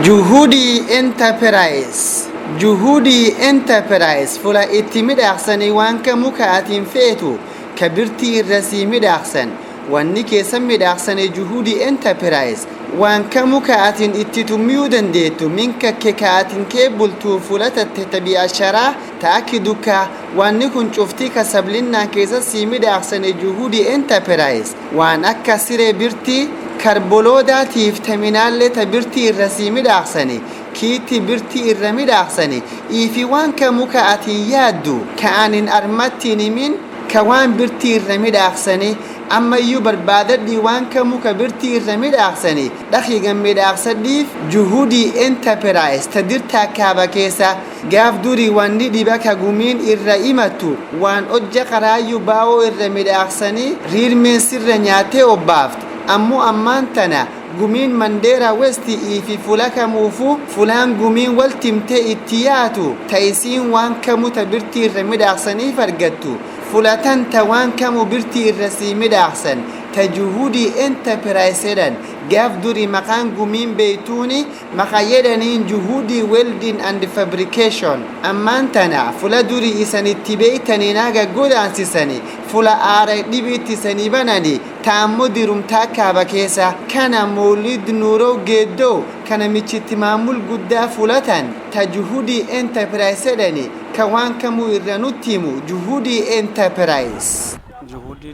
Juhudi enterprise. Juhudi enterprise fula itti midhaaqsanii waan kamuu ka'atiin feetu kabirtii irrasii midhaaqsan wanni keessa midhaaqsanii Juhudi enterprise waan kamuu ka'atiin itti tummiyuu dandeettu minka ka'atiin kee bultuu fula tattabii asharaa ta'akkiduka wanni kun cuftii kasablinnaan keessa sii midhaaqsanii Juhudi enterprise waan akka siree birtii karboloodatiif terminaalee tabirtii irrasii midhaaqsanii kiitti birtii irra midhaaqsanii ifi waan kamuu ka'atiin yaaddu ka'anin armattiin himin ka waan birtii irra midhaaqsanii ammayyuu barbaadadhii waan kamuu ka birtii irra midhaaqsanii dhaqiigan midhaaqsadhiif Juhudi enterprise tadirtaa kaaba keessa gaaf durii wanni dhiba ka gumiin irra imattu waan hojja qaraayyuu baa'oo irra midhaaqsanii riirmeen sirra nyaatee obbaafte ammoo ammaan tana gumiin Mandera West ifi fulaka muufu fulaan gumiin waltimtee itti yaatu ta'isiin waan kamuu tabirtii irra midhaaqsaniif argattu fulatan ta waan kamuu birtii irra sii midhaaqsan ta Juhudi enterprise jedhan gaaf durii maqaan gumiin beeytuuni maqaa jedhaniin Juhudi welding and fabrication ammaan tana fula durii isanitti beeytanii naaga godaansisanii fula aara dhibiitti sanii bananii ta'ammoo dirumtaa kaaba keessa kana Mawlid Nuuroo Geeddoo kana michitti maamul guddaa fulatan ta Juhudi enterprise jedhani ka waan kamuu irra nutti himu Juhudi enterprise. Juhudi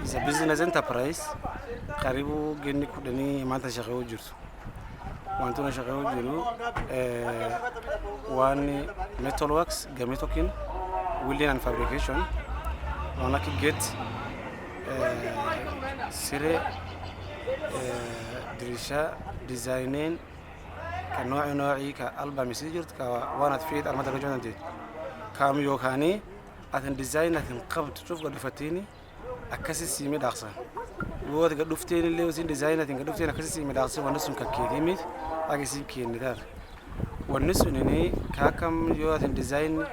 is a business enterprise. Karibu geni kudani manta shaqeeyo jirto. Wantuna shaqeeyo jiru one metalworks gametokin welding and fabrication. Wana ki get sire dirisha designing ka nooci ka alba messenger ka wana tfiid armada rajoonteed kam yookani atin design atin qabd shuf gadfatini akasi simi dhaqsan wood gadufteeni leesin design atin gadufteeni akasi simi dhaqsan wana sun ka keedimid agisi keenidar wana sunini ka kam yo atin design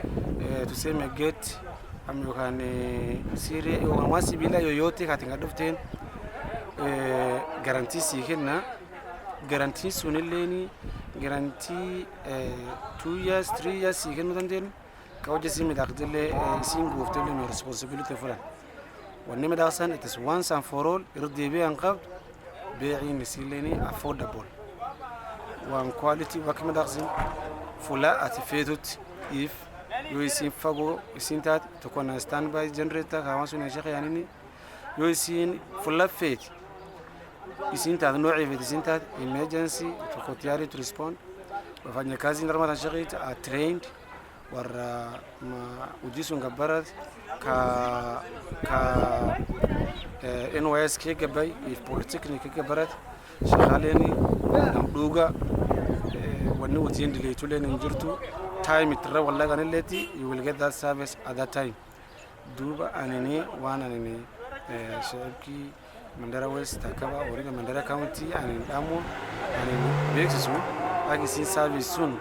to say me get am yookani sire yo wasi bila yoyote ka tin gadufteen guarantee sikena guarantee sunileni guarantee 2 years 3 years sikenu danten كوجه سيمي داخله سينغو فتلي من responsibility فلان والنمى داخسان it is once and for all يردي بيه انقب بيعين سيليني affordable وان quality وكما داخسين فلا اتفيدوت if يويسين فاقو يسين تكون stand by generator كوانسون يشيخ يعني يويسين فلا فيت يسين تات نوعي في يسين تات emergency تخوتياري to respond وفاني كازي نرمى تشغيت trained ورا ما وجيسون قبرت NYS كي قبي البوليتكنيك كي قبرت شغاليني نمدوغا ونو تين اللي تولين نجرتو time ترى والله كان اللي you will get that service at that time دوبا أنني وأنا أنني شركي Mandera West تكبا أورينا Mandera County أنني أمو أنني بيكسسو أجي سين service soon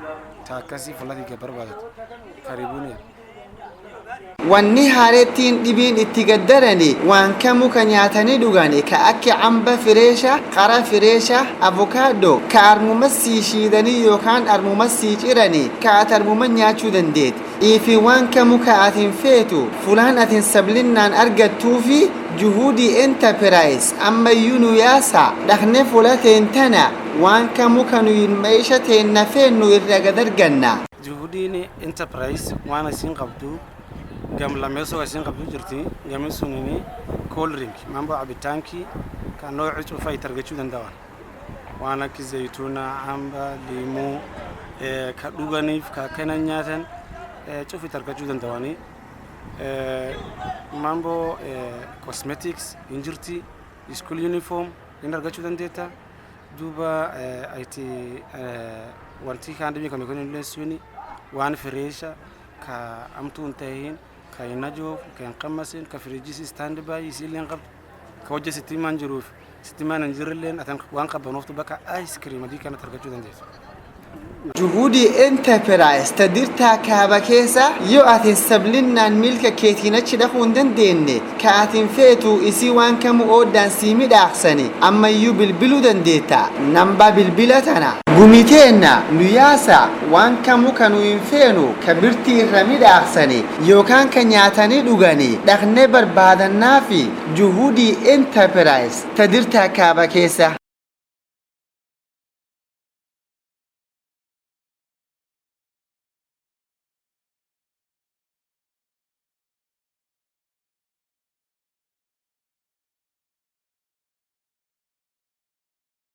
تاكسي فلاتي كبر بعد karibuni wanni haareettiin dhibiin itti gaddarani waan kamuu ka nyaatanii dhugani ka akka amba fireesha qara fireesha avokaadoo ka armuma sii shiidanii yookaan armuma sii cirani ka ati armuma nyaachuu dandeet ifi waan kamuu ka atin feetu fulaan atin sablinnaan argattuufi Juhudi enterprise ammayyuu nu yaasa dhaqne fulateen tana waan kamuu kanu ilmeesha teenna feennu irra gadarganna Juhudi enterprise وانا سين قبضو قام لما يسوي سين قبضو جرتي قام يسونيني كول درينك مامبو عبيتانكي كان نوع عشو فاي ترجعو دندوان وانا كزيتونا عمبا ليمو كدوغانيف ككنانياتن شو في ترجعو دندواني مامبو كوسمتكس انجرتي سكول يونيفورم ينرجعو دنديتا دوبا ايتي وانتي كان دبي كم يكون لسوني وان فريشة كأمتون تاهين كينجوف كينقمسين كفريجيس ستاند باي يسيلين قبل كوجه ستيمان جروف ستيمان نجرلين أتن وان قبل نفط بكا آيس كريم دي كانت تركجو دنديس جهودي انتربرايز تديرتا كابا كيسا يو اتين سبلنا ملك كيتينا تشدخون دنديني كاتين فيتو إسي وان كمو أودان سيمي داخساني أما يو بالبلو دنديتا نمبا بالبلتنا قميتينا نياسا وان كمو كانوا ينفينو كبرتي رمي داخساني يو كان كنياتاني دوغاني داخ نبر بعد النافي جهودي انتربرايز تديرتا كابا كيسا